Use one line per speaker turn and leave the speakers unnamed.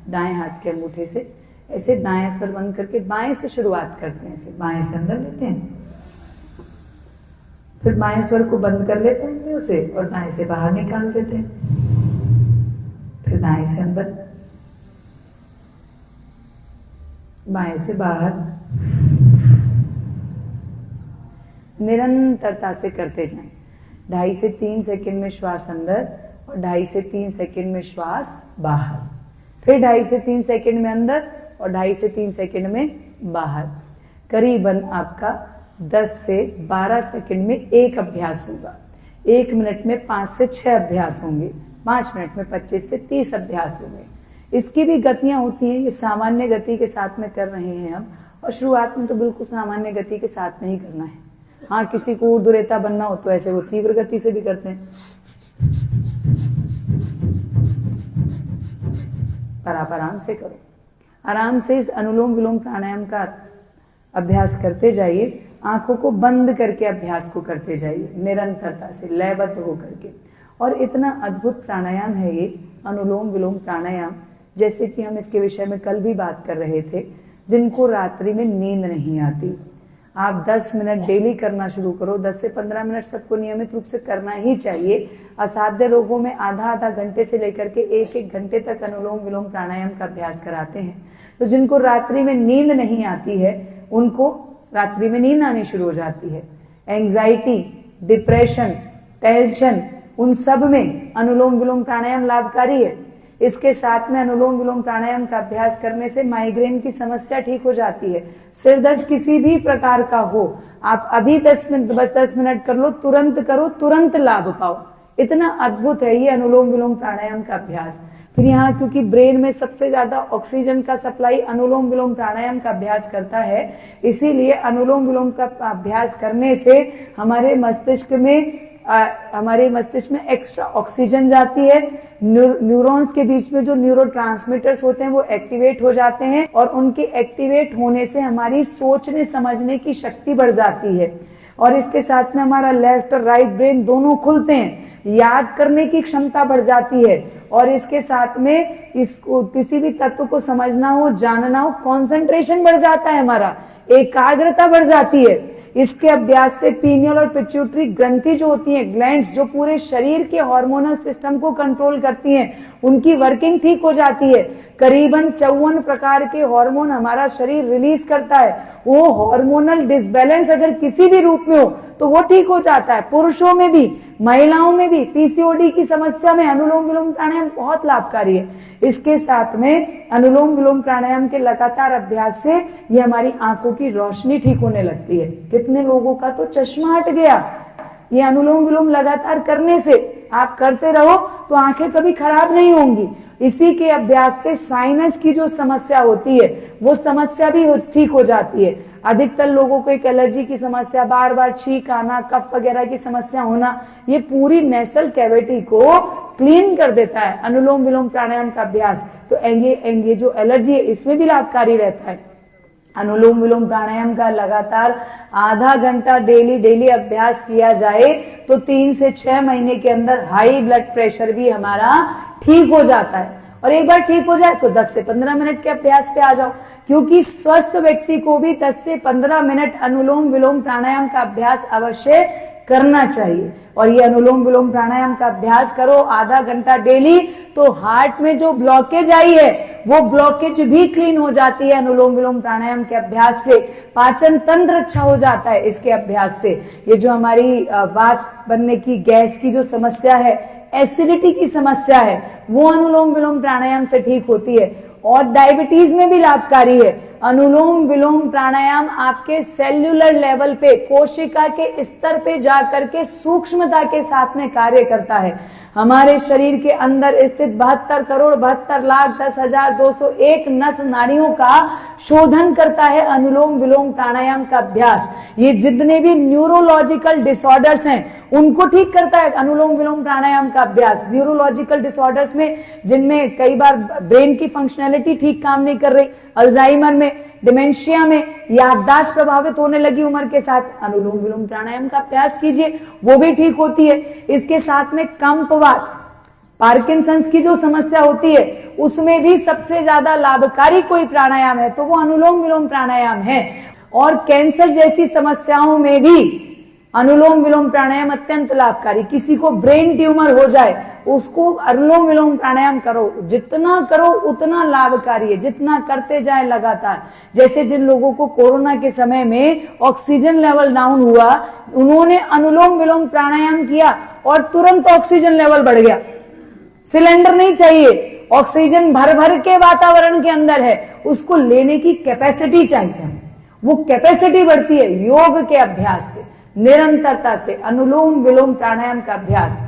दाएं हाथ के अंगूठे से ऐसे दाएं स्वर बंद करके बाएं से शुरुआत करते हैं। ऐसे बाएं से अंदर लेते हैं, फिर बाएं स्वर को बंद कर लेते हैं उंगलियों से और दाएं से बाहर निकाल देते हैं, फिर दाएं से अंदर, बाएं से बाहर। निरंतरता से करते जाएं। 2.5 से 3 सेकंड में श्वास अंदर और 2.5 से 3 सेकंड में श्वास बाहर, फिर 2.5 से 3 सेकंड में अंदर और 2.5 से 3 सेकंड में बाहर। करीबन आपका 10 से 12 सेकंड में एक अभ्यास होगा। 1 मिनट में 5 से 6 अभ्यास होंगे, 5 मिनट में 25 से 30 अभ्यास होंगे। इसकी भी गतियां होती हैं, ये सामान्य गति के साथ में कर रहे हैं हम, और शुरुआत में तो बिल्कुल सामान्य गति के साथ में ही करना है। हाँ, किसी को ऊर्ध्वरेता बनना हो तो ऐसे वो तीव्र गति से भी करते हैं, पर आप आराम से करो। आराम से इस अनुलोम विलोम प्राणायाम का अभ्यास करते जाइए, आंखों को बंद करके अभ्यास को करते जाइए निरंतरता से, लयबद्ध होकर के। और इतना अद्भुत प्राणायाम है ये अनुलोम विलोम प्राणायाम, जैसे कि हम इसके विषय में कल भी बात कर रहे थे, जिनको रात्रि में नींद नहीं आती, आप 10 मिनट डेली करना शुरू करो। 10 से 15 मिनट सबको नियमित रूप से करना ही चाहिए। असाध्य रोगों में आधा घंटे से लेकर के 1 घंटे तक अनुलोम विलोम प्राणायाम का अभ्यास कराते हैं। तो जिनको रात्रि में नींद नहीं आती है, उनको रात्रि में नींद आनी शुरू हो जाती है। एंजाइटी, डिप्रेशन, टेंशन, उन सब में अनुलोम विलोम प्राणायाम लाभकारी है। इसके साथ में अनुलोम विलोम प्राणायाम का अभ्यास करने से माइग्रेन की समस्या ठीक हो जाती है। सिर दर्द किसी भी प्रकार का हो, आप अभी 10 मिनट कर लो, तुरंत करो, तुरंत लाभ पाओ। इतना अद्भुत है ये अनुलोम विलोम प्राणायाम का अभ्यास। फिर यहाँ क्योंकि ब्रेन में सबसे ज्यादा ऑक्सीजन का सप्लाई अनुलोम विलोम प्राणायाम का अभ्यास करता है, इसीलिए अनुलोम विलोम का अभ्यास करने से हमारे मस्तिष्क में एक्स्ट्रा ऑक्सीजन जाती है। न्यूरॉन्स के बीच में जो न्यूरोट्रांसमीटर्स होते हैं वो एक्टिवेट हो जाते हैं, और उनके एक्टिवेट होने से हमारी सोचने समझने की शक्ति बढ़ जाती है। और इसके साथ में हमारा लेफ्ट और राइट ब्रेन दोनों खुलते हैं, याद करने की क्षमता बढ़ जाती है। और इसके साथ में इसको किसी भी तत्व को समझना हो, जानना हो, कंसंट्रेशन बढ़ जाता है, हमारा एकाग्रता बढ़ जाती है। इसके अभ्यास से पीनियल और पिट्यूटरी ग्रंथि जो होती हैं, ग्लैंड्स जो पूरे शरीर के हार्मोनल सिस्टम को कंट्रोल करती हैं, उनकी वर्किंग ठीक हो जाती है। करीबन 54 प्रकार के हार्मोन हमारा शरीर रिलीज करता है। वो हार्मोनल डिसबैलेंस अगर किसी भी रूप में हो तो वो ठीक हो जाता है। पुरुषों में भी, महिलाओं में भी पीसीओडी की समस्या में अनुलोम विलोम प्राणायाम बहुत लाभकारी है। इसके साथ में अनुलोम विलोम प्राणायाम के लगातार अभ्यास से ये हमारी आंखों की रोशनी ठीक होने लगती है। कितने लोगों का तो चश्मा हट गया ये अनुलोम विलोम लगातार करने से। आप करते रहो तो आंखें कभी खराब नहीं होंगी। इसी के अभ्यास से साइनस की जो समस्या होती है वो समस्या भी ठीक हो जाती है। अधिकतर लोगों को एक एलर्जी की समस्या, बार बार छींक आना, कफ वगैरह की समस्या होना, ये पूरी नेसल कैविटी को क्लीन कर देता है अनुलोम विलोम प्राणायाम का अभ्यास। तो ये जो एलर्जी है इसमें भी लाभकारी रहता है। अनुलोम विलोम प्राणायाम का लगातार आधा घंटा डेली अभ्यास किया जाए तो 3 से 6 महीने के अंदर हाई ब्लड प्रेशर भी हमारा ठीक हो जाता है। और एक बार ठीक हो जाए तो 10 से 15 मिनट के अभ्यास पे आ जाओ, क्योंकि स्वस्थ व्यक्ति को भी 10 से 15 मिनट अनुलोम विलोम प्राणायाम का अभ्यास अवश्य करना चाहिए। और ये अनुलोम विलोम प्राणायाम का अभ्यास करो आधा घंटा डेली, तो हार्ट में जो ब्लॉकेज आई है वो ब्लॉकेज भी क्लीन हो जाती है अनुलोम विलोम प्राणायाम के अभ्यास से। पाचन तंत्र अच्छा हो जाता है इसके अभ्यास से। ये जो हमारी वात बनने की, गैस की जो समस्या है, एसिडिटी की समस्या है, वो अनुलोम विलोम प्राणायाम से ठीक होती है। और डायबिटीज में भी लाभकारी है। अनुलोम विलोम प्राणायाम आपके सेल्यूलर लेवल पे, कोशिका के स्तर पे जाकर के सूक्ष्मता के साथ में कार्य करता है। हमारे शरीर के अंदर स्थित 72 करोड़ 72 लाख 10,201 नस नाड़ियों का शोधन करता है अनुलोम विलोम प्राणायाम का अभ्यास। ये जितने भी न्यूरोलॉजिकल डिसऑर्डर्स हैं उनको ठीक करता है अनुलोम विलोम प्राणायाम का अभ्यास। न्यूरोलॉजिकल डिसऑर्डर्स में जिनमें कई बार ब्रेन की फंक्शनैलिटी ठीक काम नहीं कर रही, अल्जाइमर में, डिमेंशिया में, याददाश्त प्रभावित होने लगी उम्र के साथ, अनुलोम विलोम प्राणायाम का अभ्यास कीजिए, वो भी ठीक होती है। इसके साथ में कंपवात, पार्किंसंस की जो समस्या होती है उसमें भी सबसे ज्यादा लाभकारी कोई प्राणायाम है तो वो अनुलोम विलोम प्राणायाम है। और कैंसर जैसी समस्याओं में भी अनुलोम विलोम प्राणायाम अत्यंत लाभकारी। किसी को ब्रेन ट्यूमर हो जाए उसको अनुलोम विलोम प्राणायाम करो, जितना करो उतना लाभकारी है, जितना करते जाए लगातार। जैसे जिन लोगों को कोरोना के समय में ऑक्सीजन लेवल डाउन हुआ, उन्होंने अनुलोम विलोम प्राणायाम किया और तुरंत ऑक्सीजन लेवल बढ़ गया। सिलेंडर नहीं चाहिए, ऑक्सीजन भर भर के वातावरण के अंदर है, उसको लेने की कैपेसिटी चाहिए। वो कैपेसिटी बढ़ती है योग के अभ्यास से, निरंतरता से, अनुलोम विलोम प्राणायाम का अभ्यास।